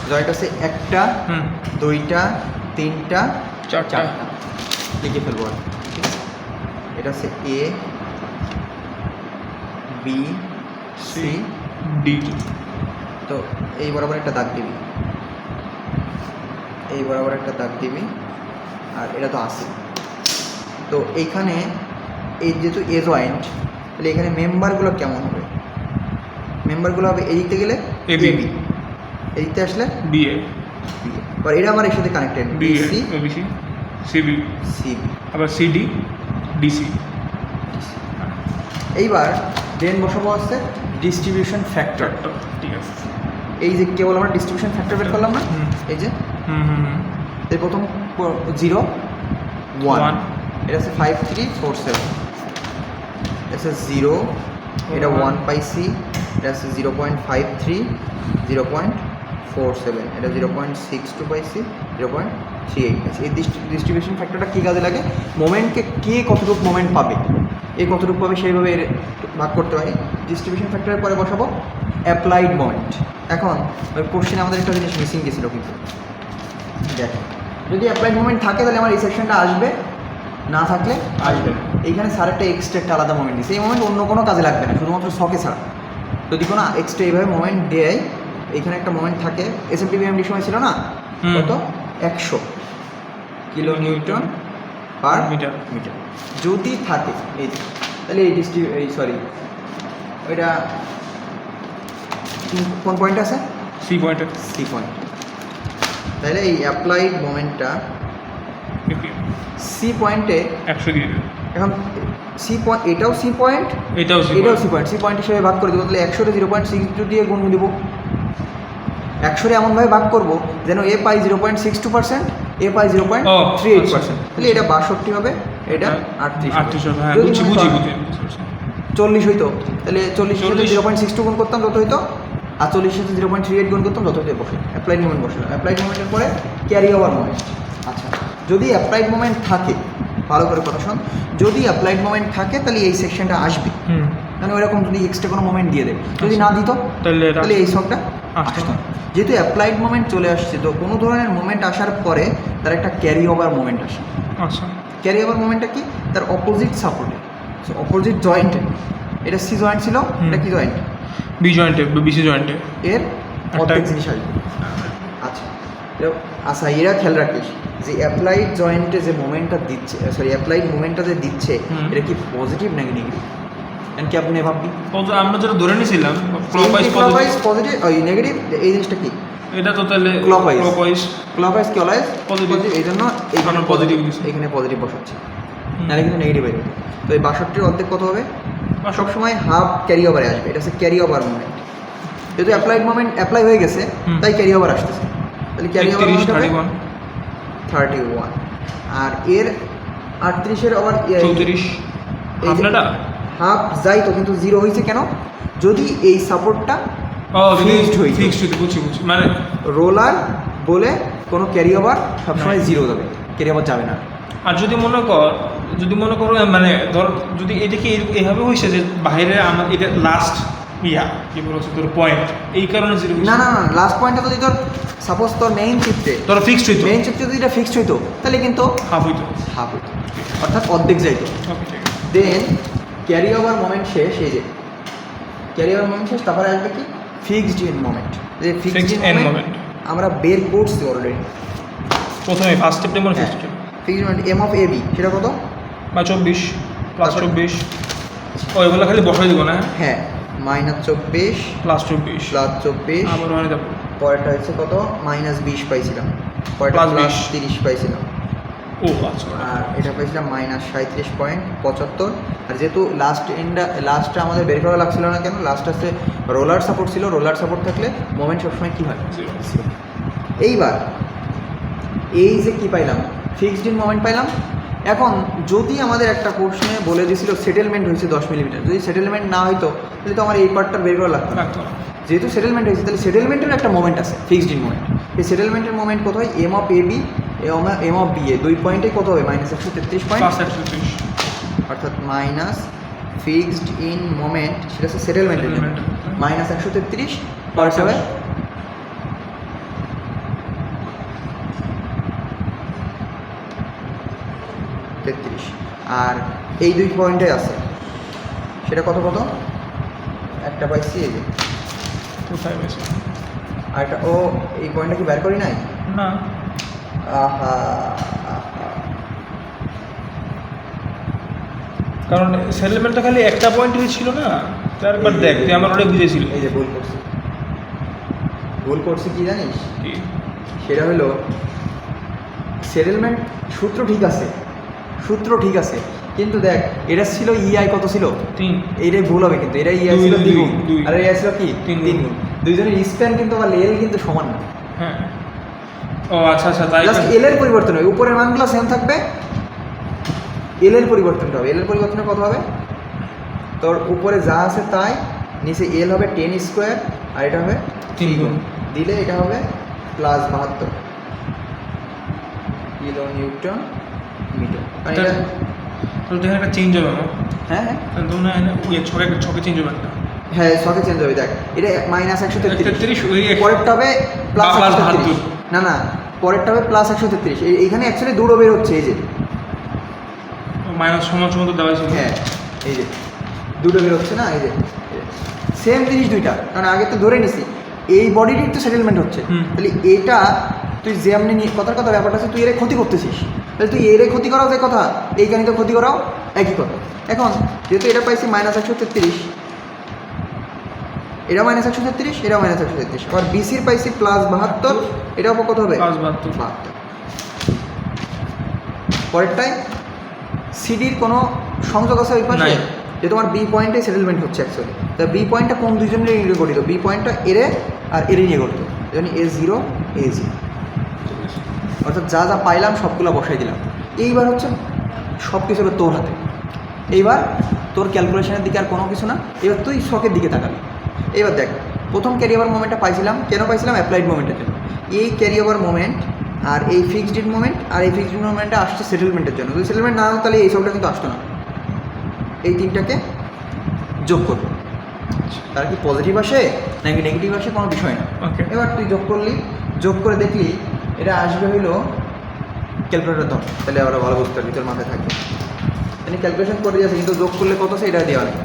Joint আছে একটা, দুইটা, তিনটা, চারটা। লিখে ফেলবো আর ঠিক আছে। এটা আছে এ, বি, সি, ডি। তো এই বরাবর একটা দাগ দিবি, এই বরাবর একটা দাগ দিবি, আর এটা তো আছে। তো এইখানে এই যেহেতু এ জয়েন্ট, তাহলে এখানে মেম্বারগুলো কেমন হবে? মেম্বারগুলো হবে এদিকতে গেলে এ বি, এদিকতে আসলে বি এ, আর এটা আমার এর সাথে connected B A, C, B C, C B, C B, আবার সি ডি, ডি সি। এইবার দেন বসাবো হচ্ছে ডিস্ট্রিবিউশন ফ্যাক্টর। ঠিক আছে। এই যে কেবল আমরা ডিস্ট্রিবিউশন ফ্যাক্টর বের করলাম না, এই যে এই প্রথম 0 1, এটা আছে 5 3 4 7, এটা 0, এটা 1/c, এটা আছে 0.53 0.47, এটা 0.62/c 0.38/c। এই ডিস্ট্রিবিউশন ফ্যাক্টরটা কী কাজে লাগে? মোমেন্টকে কে কতটুকু মোমেন্ট পাবে, এ কতটুকু পাবে সেইভাবে এর ভাগ করতে পারি। ডিস্ট্রিবিউশন ফ্যাক্টরের পরে বসাবো অ্যাপ্লাইড মোমেন্ট। এখন ওই কোশ্চেনে আমাদের একটা জিনিস মিসিং গেছিলো, কিন্তু দেখো যদি অ্যাপ্লাইড মোমেন্ট থাকে তাহলে আমার এই সেকশনটা আসবে, না থাকলে আসবে না। এইখানে স্যার একটা এক্সট্রা একটা আলাদা মোমেন্ট দিচ্ছে, এই মোমেন্ট অন্য কোনো কাজে লাগবে না, শুধুমাত্র শখে ছাড়া। যদি কোনো এক্সট্রা এইভাবে মোমেন্ট দেয়, এইখানে একটা মোমেন্ট থাকে, এসএমটি বিএমডি সময় ছিল না কত 100 কিলো নিউটন পার মিটার। যদি থাকে এই তাহলে এই সরি ওইটা কোন পয়েন্ট আছে? C point. C point. তাহলে এই অ্যাপ্লাইড মোমেন্টটা সি পয়েন্টে 100 দিয়ে দেবে। এখন সি পয়েন্ট, এটাও সি পয়েন্ট, এটাও C C point, C point হিসেবে ভাগ করে দেবো। তাহলে 100 0.62 দিয়ে গুণ দেবো। 100 এমনভাবে ভাগ করবো যেন এ পাই 0.62%, এ পাই 0.38%। তাহলে এটা 62 হবে, এটা 38 হবে। যদি 40 হইতো তাহলে 40 সাথে 0.62 গুণ করতাম যত হইতো, আর 40 সাথে 0.38 গুণ করতাম যত হইতো। বসে অ্যাপ্লাইড মোমেন্ট বসলাম। অ্যাপ্লাইড মোমেন্টের পরে ক্যারি ওভার মোমেন্ট। আচ্ছা, যদি অ্যাপ্লাইড মোমেন্ট থাকে, ভালো করে কথা শোন, যদি অ্যাপ্লাইড মোমেন্ট থাকে তাহলে এই সেকশনটা আসবে, মানে ওইরকম যদি এক্সট্রা কোনো মোমেন্ট দিয়ে দেবে। যদি না দিত তাহলে এই শখটা আসতো। যেহেতু অ্যাপ্লাইড মোমেন্ট চলে আসছে, তো কোনো ধরনের মোমেন্ট আসার পরে তার একটা ক্যারি ওভার মোমেন্ট আসে। আচ্ছা, ক্যারি ওভার মোমেন্টটা কি? তার অপোজিট সাপোর্টে, অপোজিট জয়েন্টে। এটা সি জয়েন্ট ছিল, এটা কি জয়েন্ট? বি জয়েন্টে, বিসি জয়েন্টে এর অর্ধেক জিনিস আসবে। আচ্ছা, আচ্ছা এরা খেয়াল রাখিস যে অ্যাপ্লাইড জয়েন্টে যে মোমেন্টটা দিচ্ছে, সরি অ্যাপ্লাইড মোমেন্টটা যে দিচ্ছে, এটা কি পজিটিভ নাকি নেগেটিভ? কি আপনি ভাববি আমরা যেটা ধরে নিয়েছিলাম ক্লকওয়াইজ পজিটিভ, ওই নেগেটিভ, এই জিনিসটা কি? এটা তো তাহলে ক্লকওয়াইজ কি অলওয়েজ পজিটিভ, এই জন্য এইখানে পজিটিভ, এখানে পজিটিভ বসাচ্ছি, নাহলে কিন্তু নেগেটিভ হয়ে যাবে। তো এই 62-র অর্ধেক কত হবে? সবসময় হাফ ক্যারি ওভারে আসবে। এটা হচ্ছে ক্যারি ওভার মোমেন্ট। যেহেতু অ্যাপ্লাইড মোমেন্ট অ্যাপ্লাই হয়ে গেছে, তাই ক্যারি ওভার আসতেছে। তাহলে ক্যারি ওভার 31, আর এর 38-এর আবার 34 হাফ যাই তো, কিন্তু 0 হয়েছে কেন? যদি এই সাপোর্টটা ফিক্সড বুঝছি, মানে রোলার বলে কোনো ক্যারি ওভার সবসময় 0 যাবে, ক্যারি ওভার যাবে না। আর যদি মনে করো মানে ধর যদি এটা কি এইভাবে হয়েছে যে বাইরে আমার এটা লাস্ট কি বলছে তোর পয়েন্ট, এই কারণে 0 না, লাস্ট পয়েন্টটা যদি তোর সাপোজ তোর মেইন চিত্রে তোর ফিক্সড হইতো, মেইন চিত্রে যদি এটা ফিক্সড হইতো তাহলে কিন্তু হাফ হইতো, অর্থাৎ অর্ধেক যাইতো। দেন ক্যারি ওভার মোমেন্ট শেষ, এই যে ক্যারি ওভার মোমেন্ট শেষ, তারপরে আসবে কি ফিক্সড ইন মোমেন্ট। যে ফিক্সড ইন মোমেন্ট আমরা বের করছি অলরেডি প্রথমে first September. Fixed moment M of AB সেটা কত? বা 24 প্লাস 24, ওইগুলো খালি বসাই দিব না? হ্যাঁ, -24 প্লাস 24 আবার মানে যাব। পরেরটা হচ্ছে কত? -20 পাইছিলাম, পরেরটা +30 পাইছিলাম। ও আচ্ছা, আর এটা পাইছিলাম -37.75। আর যেহেতু লাস্টটা আমাদের বের করা লাগছিল না কেন? লাস্ট আছে রোলার সাপোর্ট ছিল, রোলার সাপোর্ট থাকলে মোমেন্ট সবসময় কী হয়? এইবার এই যে কী পাইলাম? ফিক্সড ইন মোমেন্ট পাইলাম। এখন যদি আমাদের একটা প্রশ্নে বলে দিয়েছিল সেটেলমেন্ট হয়েছে 10 মিলিমিটার, যদি সেটেলমেন্ট না হইতো তাহলে তো আমার এই পার্টটা বের করা লাগতো না। যেহেতু সেটেলমেন্ট হয়েছে, তাহলে সেটেলমেন্টের একটা মোমেন্ট আছে, ফিক্সড ইন মোমেন্ট। এই সেটেলমেন্টের মোমেন্ট কত হয়? M of AB M of B A 2 পয়েন্টে কত হবে? -133 পয়েন্ট, অর্থাৎ মাইনাস ফিক্সড ইন মোমেন্ট, সেটা হচ্ছে সেটেলমেন্টের জন্য, -133 পার্স হবে 33, আর এই 2 পয়েন্টে আছে, সেটা কত কত? একটা পাইছি এই যে, 25 আছে আর একটা ও এই পয়েন্টটা কি বের করি নাই? না, আহা, কারণ সেটেলমেন্টটা খালি একটা পয়েন্টই ছিল না, তারপর দেখ তুই আমার ওটা বুঝেছিল এই যে ভুল করছি কি জানিস? কি? সেটা হলো সেটেলমেন্ট সূত্র ঠিক আছে, কিন্তু দেখ এটা ছিল ইআই কত ছিল? 3, এইটাই ভুল হবে, কিন্তু এটা ইআই ছিল 2 গুণ, দুই। আর ইআই ছিল কি? 3 3 গুণ। দুইজনের স্প্যান কিন্তু আবার এল কিন্তু সমান না, হ্যাঁ। ও আচ্ছা আচ্ছা, তাই জাস্ট এল এর পরিবর্তন হবে, উপরের মানগুলো সেম থাকবে, এল এর পরিবর্তনটা হবে। এল এর পরিবর্তনটা কত হবে? তোর উপরে যা আছে তাই, নিচে এল হবে 10 স্কোয়ার, আর এটা হবে 3 গুণ। দিলে এটা হবে প্লাস 72 কিলো নিউটন মিটার। আর এটা তো এখানে একটা চেঞ্জ হবে না? হ্যাঁ হ্যাঁ তো না ওই ছকে চেঞ্জ হবে না? হ্যাঁ, শখে চেঞ্জ হবে। দেখ এটা -133, 33 ওই পরেরটা হবে প্লাস প্লাস 133, না না পরেরটা হবে প্লাস 133। এইখানে অ্যাকচুয়ালি দুটো বের হচ্ছে, এই যে মাইনাস সমান সমান তো দেওয়া ছিল। হ্যাঁ এই যে দুটো বের হচ্ছে না, এই যে সেম জিনিস দুইটা, কারণ আগে তো ধরে নিছি এই বডিটির তো সেটেলমেন্ট হচ্ছে, হুম। তাহলে এইটা তুই যেমনি কথার কথা ব্যাপারটা হচ্ছে তুই এর ক্ষতি করতেছিস, তাহলে তুই এর ক্ষতি করাও যে কথা, এইখানে তো ক্ষতি করাও একই কথা। এখন যেহেতু এটা পাইছি -133, এটা -133, এটা -133, আবার বিসির পাইছি +72, এটাও কত হবে? প্লাস 72। 72। পরেরটাই সিডির কোনো সংযোগ আছে ওই পাশে? নাই। যে তোমার বি পয়েন্টে সেটেলমেন্ট হচ্ছে অ্যাকচুয়ালি, তা বি পয়েন্টটা কোন দুজনের নিয়ে গঠিত? বি পয়েন্টটা এরে আর এরে নিয়ে গঠিত, যেমন A0 A0, অর্থাৎ যা যা পাইলাম সবগুলো বসাই দিলাম। এইবার হচ্ছে সব কিছু হলো তোর হাতে, এইবার তোর ক্যালকুলেশনের দিকে আর কোনো কিছু না, এবার তুই শখের দিকে তাকাবি। এবার দেখ প্রথম ক্যারি ওভার মোমেন্টটা পাইছিলাম, কেন পাইছিলাম? অ্যাপ্লাইড মোমেন্টের জন্য। এই ক্যারি ওভার মোমেন্ট আর এই ফিক্সড মোমেন্ট আর এই ফিক্সড মোমেন্টটা আসছে সেটেলমেন্টের জন্য। যদি সেটেলমেন্ট না হতো তাহলে এই সবটা কিন্তু আসতো না। এই তিনটাকে যোগ করবো, তার কি পজিটিভ আসে নাকি নেগেটিভ আসে কোনো বিষয় না। ওকে। এবার তুই যোগ করলি, যোগ করে দেখলি এটা আসবে হইলো ক্যালকুলেটর দাও, তাহলে আবার ভালো বুঝতে পারবি, তোর মাথায় থাকবে। মানে ক্যালকুলেশন করে দিয়েছে, কিন্তু যোগ করলে কত আছে এটা দেওয়া নেই।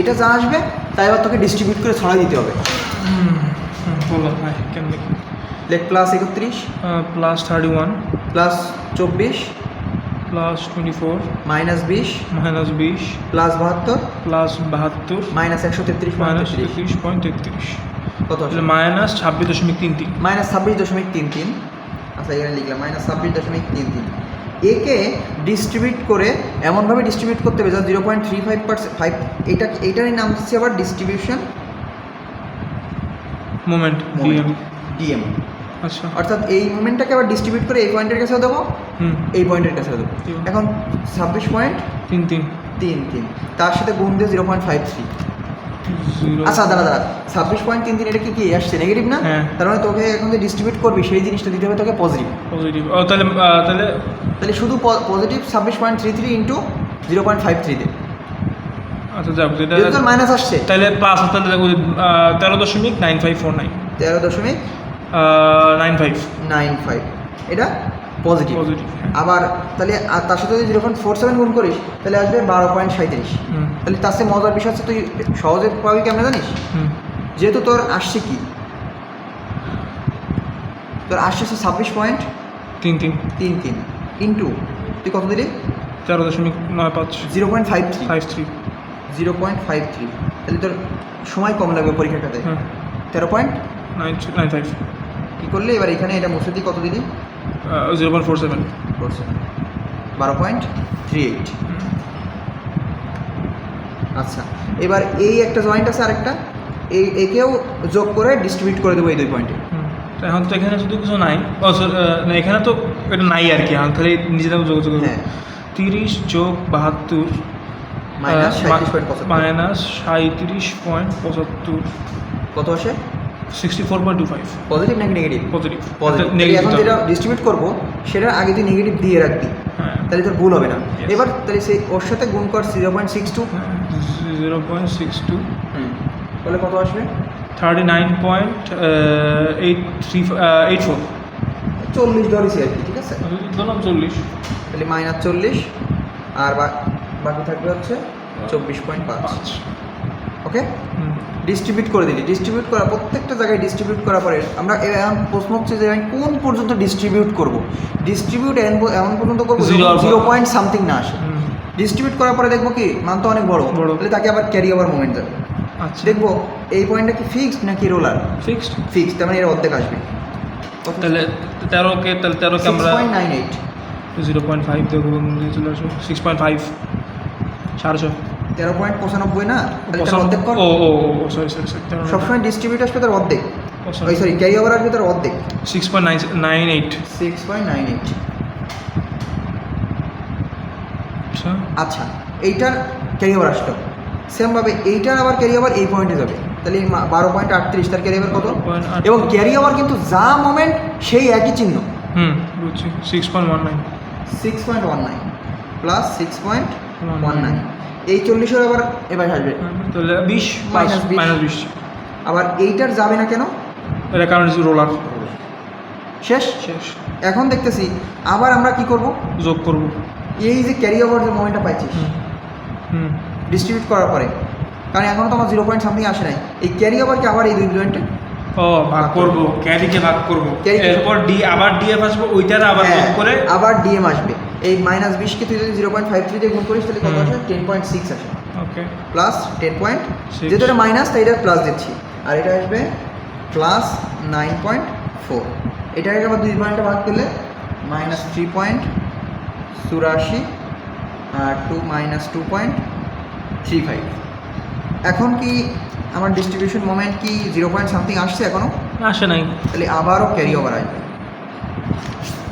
এটা যা আসবে তাই এবার তোকে ডিস্ট্রিবিউট করে ছড়াই দিতে হবে। বলো ভাই কেন দেখি? লেখ +31 প্লাস 31 +24 প্লাস 24 -20 -20 +72 প্লাস 72 -133 মাইনাস 33.33, কত আছে? মাইনাস 26.33। -26.33। আচ্ছা এখানে লিখলাম -26.33। একে ডিস্ট্রিবিউট করে এমনভাবে ডিস্ট্রিবিউট করতে হবে যা 0.35%, এইটারই নাম হচ্ছে আবার ডিস্ট্রিবিউশন মোমেন্ট ডিএম। আচ্ছা। অর্থাৎ এই মোমেন্টটাকে আবার ডিস্ট্রিবিউট করে এই পয়েন্টের কাছেও দেবো, এই পয়েন্টের কাছেও দেবো। দেবো। এখন 26.33 তার সাথে গুণ দিয়ে 0.53। আচ্ছা দাঁড়া 26.33, এটা কি আসছে নেগেটিভ না? হ্যাঁ। তার মানে তোকে এখন যে ডিস্ট্রিবিউট করবি সেই জিনিসটা দিতে হবে তোকে পজিটিভ। পজিটিভ। ও তাহলে তাহলে তাহলে শুধু পজিটিভ 26.33 ইন্টু 0.53 দে, আচ্ছা যাক, যেটা যেহেতু তোর মাইনাস আসছে। তাহলে প্লাস, তাহলে 13.9549 13.95 এটা পজিটিভ। পজিটিভ। আবার তাহলে আর তার সাথে যদি 0.47 গুণ করিস তাহলে আসবে 12.37। তাহলে তার সাথে মজার বিষয় হচ্ছে তুই সহজে পাবি কেমন জানিস? যেহেতু তোর আসছে কি, তোর আসছে 26.33 ইন্টু তুই কত দিলি? 13.95 0.53। 0.53, তাহলে তোর সময় কম লাগবে পরীক্ষার খাতে। 13.95 কী করলি এবার এখানে এটা মুছে দিই, কত দিলি? 0.47 12.38। আচ্ছা, এবার এই একটা জয়েন্ট আছে আরেকটা, একেও যোগ করে ডিস্ট্রিবিউট করে দেবো এই 2 পয়েন্টে। তো এখন তো এখানে শুধু কিছু নাই, না এখানে তো এটা নাই আর কি, এখন খালি নিজেদের যোগ যোগ। হ্যাঁ 30 যোগ 72 -37.75 কত আসে? 64.25। পজিটিভ নাকি নেগেটিভ? পজিটিভ। এখন যেটা ডিস্ট্রিবিউট করবো সেটার আগে তুই নেগেটিভ দিয়ে রাখবি, হ্যাঁ তাহলে তোর ভুল হবে না। Yes. এবার তাহলে সেই ওর সাথে গুণ কর 0.62, 0.62 তাহলে কত আসবে? 39.84 40 ধরেছি আর কি, ঠিক আছে? ধরলাম 40। তাহলে -40 আর বাকি থাকবে হচ্ছে 24.5। ওকে, ডিস্ট্রিবিউট করে দিলি। ডিস্ট্রিবিউট করা প্রত্যেকটা জায়গায় ডিস্ট্রিবিউট করার পরে আমরা এখন প্রশ্ন হচ্ছে যে আমি কোন পর্যন্ত ডিস্ট্রিবিউট করব। ডিস্ট্রিবিউট এমন পর্যন্ত করবো জিরো পয়েন্ট সামথিং না আসে। ডিস্ট্রিবিউট করার পরে দেখবো কি মান তো অনেক বড়, তাহলে তাকে আবার ক্যারি ওভার মোমেন্ট যাবে। আচ্ছা, দেখবো এই পয়েন্টটা কি ফিক্সড নাকি রোলার। ফিক্সড। ফিক্সড, তার মানে এর অর্ধেক আসবে। তাহলে 13কে আমরা 6.98 0.5 দেখবো, চলে আসো 6.5, 6.5। 13.95 না, তাহলে তার অর্ধেক কর। ও সরি সবসময় ডিস্ট্রিবিউট আসবে তার অর্ধেক, ওই সরি ক্যারি ওভার আসবে তার অর্ধেক। 6.98। 6.98। আচ্ছা, আচ্ছা, এইটার ক্যারি ওভার আসলো সেমভাবে, এইটার আবার ক্যারি ওভার এই পয়েন্টে যাবে, তাহলে 12.38 তার ক্যারি ওভার কত? 12.38 এবং ক্যারি ওভার কিন্তু যা মোমেন্ট সেই একই চিহ্ন। বুঝছি। 6.19 6.19 প্লাস 6.19, এই 40-এর আবার এবার আসবে তাহলে 20 Minus 20 -20। আবার এইটার যাবে না কেন? এটা কারণ রোলার শেষ। এখন দেখতেছি আবার আমরা কি করব, যোগ করব। এই যে ক্যারি ওভার যে মোমেন্টটা পাইছিস ডিস্ট্রিবিউট করার পরে, কারণ এখনও তো আমার 0 পয়েন্ট সামথিং আসে নাই, এই ক্যারি ওভারকে আবার এই দুই পয়েন্টে ভাগ করব, ক্যারিকে ভাগ করব, এরপর আবার ডিএফ আসবে, ওইটার আবার যোগ করে আবার ডিএম আসবে। এই -20কে তুই যদি 0.53 দিয়ে গুণ করিস তাহলে কত আসে? 10.6 আসে। ওকে, প্লাস 10. যেহেতু এটা মাইনাস তাই এটা প্লাস দিচ্ছি, আর এটা আসবে প্লাস 9.4। এটাকে আবার 2 পয়েন্টে ভাগ করলে -3.84 আর 2-2.35। এখন কি আমার ডিস্ট্রিবিউশন মোমেন্ট কি 0 পয়েন্ট সামথিং আসছে এখনো? আসে নাই। তাহলে আবারও ক্যারি ওভার আসবে।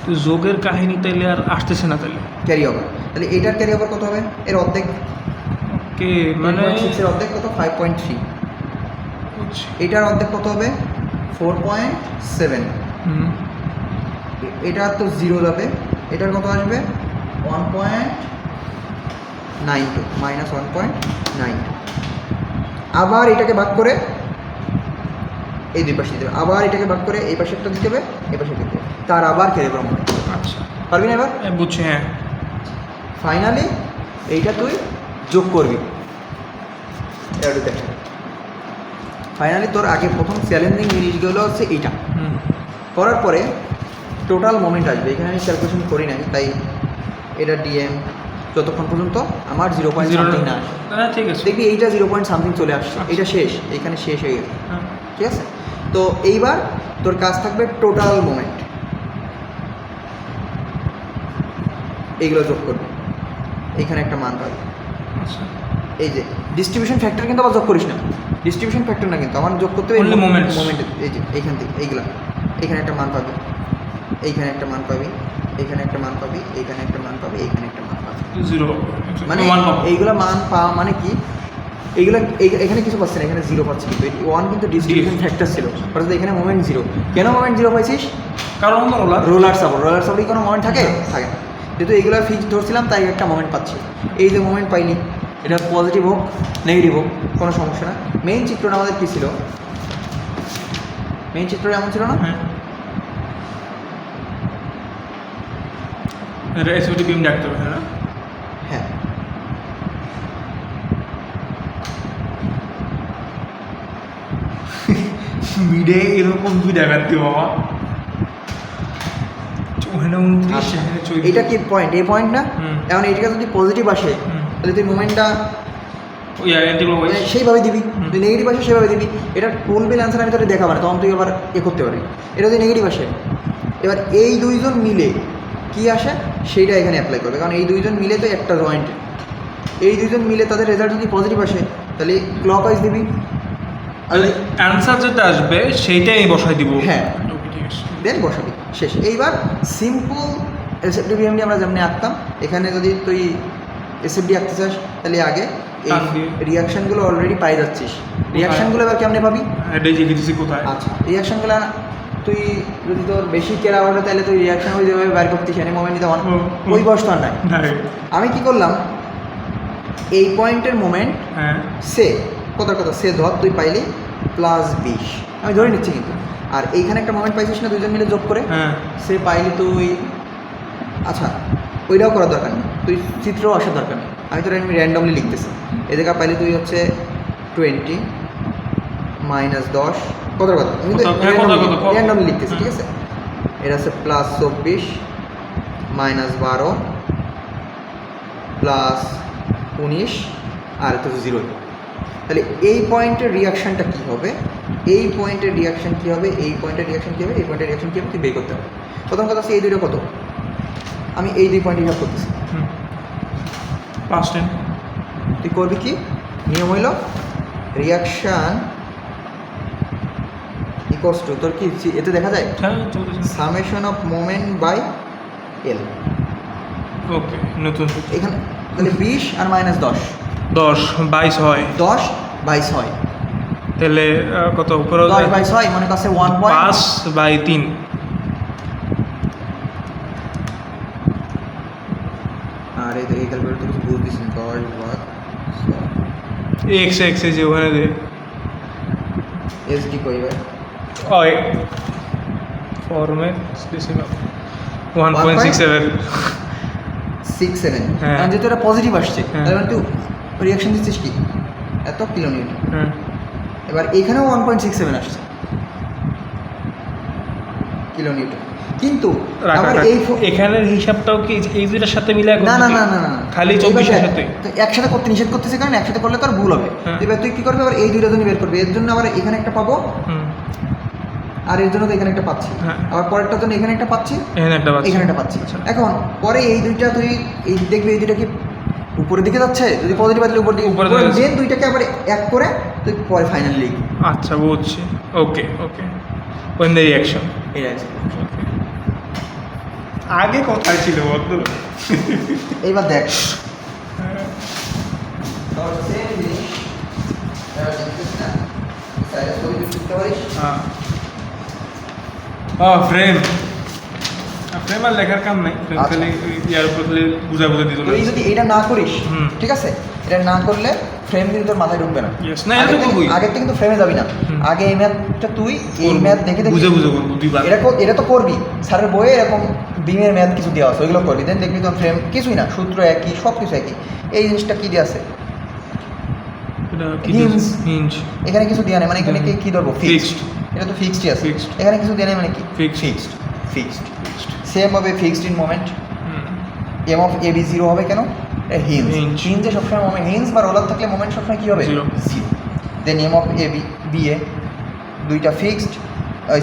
তো যোগের কাহিনী তাইলে আর আসতেছে না, তাইলে ক্যারি ওভার, তাহলে এইটার ক্যারি ওভার কত হবে? এর অর্ধেক। ওকে, মানে 6 এর অর্ধেক কত? 5.3। এটার অর্ধেক কত হবে? 4.7। এটা তো 0 যাবে, এটার কত আসবে? 1.92 -1.92। আবার এটাকে ভাগ করে এই দুই পাশে দিতে হবে, আবার এটাকে ভাগ করে এই পাশে একটা দিতে হবে, এই পাশে দিতে হবে, তার আবার ক্যারি ওভার মোমেন্ট। আচ্ছা, পারবি না এবার? বুঝছি, হ্যাঁ। ফাইনালি এইটা তুই যোগ করবি, এটা দেখ। ফাইনালি তোর আগে প্রথম চ্যালেঞ্জিং জিনিসগুলো হচ্ছে এইটা করার পরে টোটাল মোমেন্ট আসবে। এখানে আমি ক্যালকুলেশন করি নাই, তাই এটা ডিএম যতক্ষণ পর্যন্ত আমার 0 পয়েন্ট সামথিং না আসে। ঠিক আছে, দেখবি এইটা 0 পয়েন্ট সামথিং চলে আসছে, এটা শেষ, এখানে শেষ হয়ে গেছে। ঠিক আছে, তো এইবার তোর কাজ থাকবে টোটাল মোমেন্ট, এইগুলো যোগ করবে, এইখানে একটা মান পাবে। আচ্ছা, এই যে ডিস্ট্রিবিউশন ফ্যাক্টর কিন্তু আবার যোগ করিস না, ডিস্ট্রিবিউশন ফ্যাক্টর না কিন্তু আমার যোগ করতে হবে মোমেন্ট। এই যে এইখান থেকে এইগুলা, এইখানে একটা মান পাবি, এইখানে একটা মান পাবি, এইখানে একটা মান পাবি, এইখানে একটা মান পাবি, এইখানে একটা মান পাবি, 0 মানে এইগুলা মান পাওয়া মানে কি, এইগুলা এখানে কিছু পাচ্ছে না, এখানে 0 পাচ্ছি, কিন্তু 1 কিন্তু ডিস্ট্রিবিউশন ফ্যাক্টর ছিল, অর্থাৎ এখানে মোমেন্ট 0। কেন মোমেন্ট 0 পাইছিস? কারণ রোলার সাপোর্ট কোনো মোমেন্ট থাকে থাকে না, যেহেতু এইগুলা ফিক্স ধরছিলাম তাই একটা মোমেন্ট পাচ্ছি। এই যে মোমেন্ট পাইনি, এটা পজিটিভ হোক নেগেটিভ হোক কোনো সমস্যা না। মেইন চিত্রটা আমাদের কী ছিল? মেইন চিত্রটা এমন ছিল না? এসওটি বিম রাখতে হবে না? হ্যাঁ, মিডে এরকম তুই দেখাতে বাবা, এটা কি পয়েন্ট? এই পয়েন্ট না, এখন এইটাকে যদি পজিটিভ আসে তাহলে তুই মোমেন্টটা সেইভাবে দিবি, তুই নেগেটিভ আসে সেভাবে দিবি। এটা ফুলফিল অ্যান্সার আমি তোকে দেখাবো না, তখন তুই আবার করতে পারবি। এটা যদি নেগেটিভ আসে, এবার এই দুইজন মিলে কি আসে সেইটা এখানে অ্যাপ্লাই করবে, কারণ এই দুইজন মিলে তো একটা জয়েন্ট, এই দুইজন মিলে তাদের রেজাল্ট যদি পজিটিভ আসে তাহলে ক্লক ওয়াইজ দিবি, আর অ্যান্সার যেটা আসবে সেইটাই বসাই দিব। হ্যাঁ, দেন বসাবি, শেষ। এইবার সিম্পল এসএফডি বিএমডি আমরা যেমনি আঁকতাম, এখানে যদি তুই এসএফডি আঁকতে চাস তাহলে আগে এই রিয়াকশানগুলো অলরেডি পাই যাচ্ছিস, রিয়াকশানগুলো এবার কেমনে পাবি? কোথায়? আচ্ছা, রিয়াকশানগুলো তুই যদি তোর বেশি কেরা হলো তাহলে তুই রিয়াকশান ওই যেভাবে বের করতিস এনে মোমেন্ট নিতে ওই বয়স তো আর নাই। আমি কি করলাম, এই পয়েন্টের মোমেন্ট সে কথা সে ধর তুই পাইলি, প্লাস 20, আমি ধরে নিচ্ছি কিন্তু। আর এইখানে একটা মোমেন্ট পাইছিস না দুজন মিলে যোগ করে, হ্যাঁ সে পাইলি তুই, আচ্ছা ওইটাও করার দরকার নেই, তুই চিত্রও আসার দরকার নেই, আমি তোর আমি র্যান্ডমলি লিখতেছি। এ জায়গা পাইলি তুই হচ্ছে 20 মাইনাস 10 কত কথা, আমি তো র্যান্ডমলি লিখতেছি, ঠিক আছে। এটা হচ্ছে প্লাস 24 মাইনাস 12 প্লাস 19 আর এটা তো 0। তাহলে এই পয়েন্টের রিয়াকশানটা কী হবে, এই পয়েন্টের রিয়াকশান কী হবে, এই পয়েন্টের রিয়াকশান কী হবে, এই পয়েন্টের রিয়াকশান কী হবে, তুই বের করতে হবে। প্রথম কথা হচ্ছে এই দুটো কত, আমি এই 2 পয়েন্ট হিসাব করতেছি। পাঁচ 10 তুই করবি কি, নিয়ম হইল রিয়াকশান ইকোয়ালস টু, তোর কি এতে দেখা যায় হ্যাঁ চলতেছে। Summation of moment by L. Okay নতুন এখানে তাহলে 20 আর মাইনাস 10, 10 22 হয় 10 বাই 6, তাহলে কত উপরে 10 বাই 6 মনে করছে 5/3 আর এই ক্যালকুলেটর তো কিছু বুঝতেছিস না, 10 ভাগ x x এই যে ওখানে দে এস কি কইবে ওই ফর্মে ডেসিমাল 1.67 67, হ্যাঁ। কারণ যেহেতু এটা পজিটিভ আসছে, হ্যাঁ। তার মানে তুই রিয়াকশন দিচ্ছিস কি এত কিলোমিটার, হ্যাঁ এবার এখানেও 1.67 আসছে কিলোমিটার, কিন্তু আবার এই এখানের হিসাবটাও কি এই দুইটার সাথে মিলে না না না না না খালি এবার 24 এর দেখ, সাথে তো একসাথে করতে নিষেধ করতেছে, কারণ একসাথে করলে তো আর ভুল হবে। হ্যাঁ। এবার তুই কি করবি, আবার এই দুইটা জন্য বের করবি, এর জন্য আবার এখানে একটা পাবো, হুম আর এর জন্য তো এখানে একটা পাচ্ছি, হ্যাঁ। আবার পরেরটার জন্য এখানে একটা পাচ্ছি, এখানে একটা বাচ্চা এখানে একটা পাচ্ছি। আচ্ছা। এখন পরে এই দুইটা তুই এই দেখবি এই দুইটা কি উপরের দিকে যাচ্ছে, যদি পজিটিভ আসলে উপর দিকে, উপরের দিকে যাচ্ছে। দেন দুইটাকে আবার এক করে তুই পরে ফাইনালি লিখবি। আচ্ছা বুঝছি ওকে ওকে ওয়েন দ্য রিঅ্যাকশন এই আছে। আগে কোথায় ছিল বলতো এইবার দেখ তোর same জিনিস, এবার দেখছিস না, সাইজ ছবি তুলতে পারিস, হ্যাঁ ও ফ্রেম ফ্রেম আর লেখার কাম নাই ফ্রেম আচ্ছা। খালি ইয়ার উপর খালি বুঝা দিত তুই যদি এটা না করিস, হুম। ঠিক আছে, এটা না করলে ফ্রেম কিন্তু তোর মাথায় ঢুকবে না। Yes, না, এটা তো করবোই। আগে কিন্তু ফ্রেমে যাবি না, হুম। আগে এই ম্যাথটা তুই এই করবো। ম্যাথ দেখে দেখে বুঝে বুঝে করবো দুইবার এটা তো করবি, স্যারের বইয়ে এরকম বিমের ম্যাথ কিছু দেওয়া আছে, ওইগুলো করবি, দেন দেখবি তোর ফ্রেম কিছুই না, সূত্র একই, সব কিছু একই। এই জিনিসটা কি দেওয়া আছে, এটা কি Hinge। হিঞ্জ এখানে কিছু দেওয়া নেই, মানে এখানে কি ধরবো, ফিক্সড, Fixed। এটা তো ফিক্সডই আছে, Fixed। এখানে কিছু দেওয়া নেই মানে কি Fixed। ফিক্সড, ফিক্সড সেম হবে, fixed in moment, M of A B 0 হবে কেন, হিঞ্জ, Hinge। হিঞ্জে সবসময় মোমেন্ট, হিঞ্জ বা রোলার থাকলে মোমেন্ট সবসময় কী হবে, Zero। Zero. Then M of A B B A, দুইটা ফিক্সড,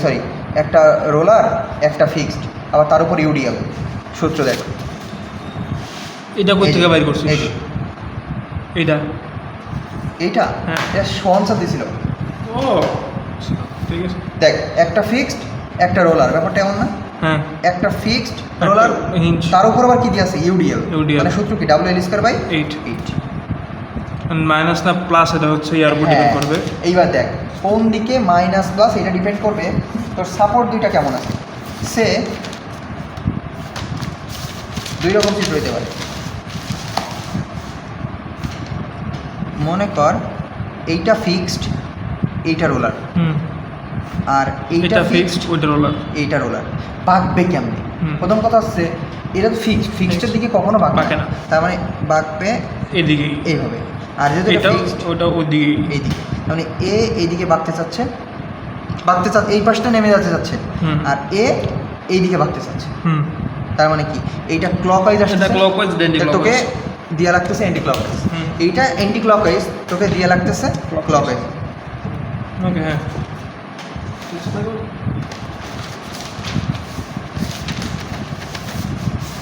সরি একটা রোলার একটা ফিক্সড, আবার তার উপর ইউডিএল, সূত্র দেখ এটা কই থেকে বাইর করছিস এই যে, এইটা এইটা হ্যাঁ। এটা স্পন্সর দিছিল, ও ঠিক আছে দেখ একটা ফিক্সড একটা রোলার, ব্যাপারটা এমন না, হ্যাঁ একটা ফিক্সড রোলার হিঞ্জ তার উপর আবার কি দিয়ে আছে, ইউডিএল, UDL মানে সূত্র কি W L square by 8 8। Minus না প্লাস এটা হচ্ছে ইয়ার উপর ডিপেন্ড করবে এইবার দেখ কোন দিকে মাইনাস প্লাস এটা ডিপেন্ড করবে তোর সাপোর্ট দুইটা কেমন আছে, সে দুই রকম চিত্র হইতে পারে, মনে কর এইটা ফিক্সড এইটা রোলার, হুম আর এইটা এটা ফিক্সড ফিক্সড ওইটা রোলার এইটা রোলার, বাঁকবে কেমনে, হুম। প্রথম কথা হচ্ছে এটা তো ফিক্সডের দিকে কখনো বাঁকবে বাঁকে না, না। তার মানে বাঁকবে এদিকেই এইভাবে, আর যদি এটা এটাও ফিক্সড ওটা ওইদিকেই এইদিকে, মানে এ এইদিকে বাঁকতে চাচ্ছে, এই পাশটা নেমে যেতে চাচ্ছে, হুম। আর এ এইদিকে বাঁকতে চাচ্ছে, হুম তার মানে কি এইটা ক্লকওয়াইজ আসছে, এটা clockwise, এটা তোকে anti-clockwise। দিয়া লাগতেছে অ্যান্টি ক্লকওয়াইজ, হুম। এইটা অ্যান্টি ক্লকওয়াইজ তোকে দিয়া লাগতেছে Clockwise। ক্লকওয়াইজ। ওকে হ্যাঁ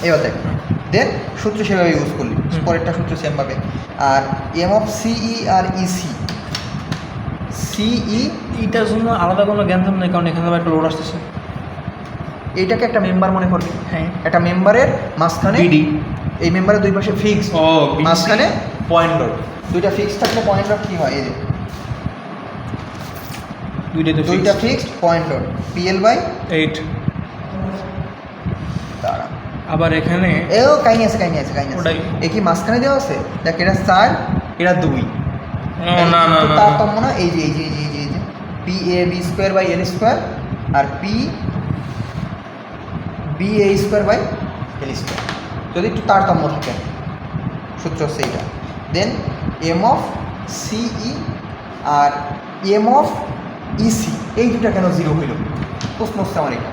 এবার দেখ দেন সূত্র সেভাবে ইউজ করলি, পরেরটা সূত্র সেম পাবে। আর এম অফ সিই আর ইসি, সিই এইটার জন্য আলাদা কোনো জ্ঞান নেই, কারণ এখানে আবার একটা লোড আসতেছে এইটাকে একটা মেম্বার মনে করবি, হ্যাঁ একটা মেম্বারের মাঝখানে বিডি এই মেম্বারের দুই পাশে ফিক্স, ও BC মাঝখানে পয়েন্ট ডট, দুইটা ফিক্স থাকলে পয়েন্ট ডট কি হয়, এই যে দুইটা fixed point dot PL by 8 দাঁড়া, আবার এখানে এও কাহিনী আছে ওটাই। এ কি মাঝখানে দেওয়া আছে, দেখ এটা 4 এটা 2, ও না না না তারতম্য না, এই যে P A B square by L square আর P B A square by L square, যদি একটু তারতম্য থাকে, সূত্র হচ্ছে এইটা। দেন এম অফ সিই আর এম অফ ইসি, এই দুটা কেন জিরো হইল, প্রশ্ন হচ্ছে আমার এটা।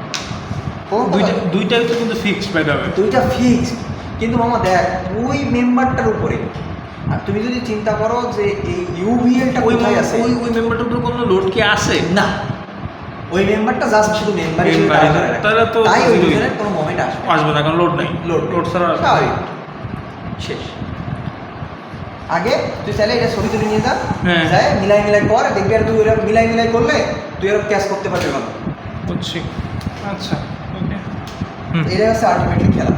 দুইটাই তো কিন্তু ফিক্সড বাই দ্য ওয়ে। দুইটা ফিক্সড, কিন্তু মামা দেখ ওই মেম্বারটার উপরে, আর তুমি যদি চিন্তা করো যে এই ইউভিএলটা ওই কোথায় আছে, ওই মেম্বারটার উপর কোনো লোড কি আছে না ওই মেম্বারটা জাস্ট শুধু মেম্বার Member হিসেবে, তাহলে তো তাই ওই zero দুজনের কোনো মোমেন্ট আসবে না। আসবে না, কারণ লোড নাই। লোড লোড ছাড়া স্বাভাবিক, শেষ। আগে তুই চাইলে এটা ছবি তুলে নিয়ে যা, হ্যাঁ। যায় মিলাই মিলাই কর, দেখবি আর তুই ওরা মিলাই মিলাই করলে তুই আর ক্যাশ করতে পারবি ভালো। বুঝছি। আচ্ছা, ওকে। এটা হচ্ছে আলটিমেটলি খেলা।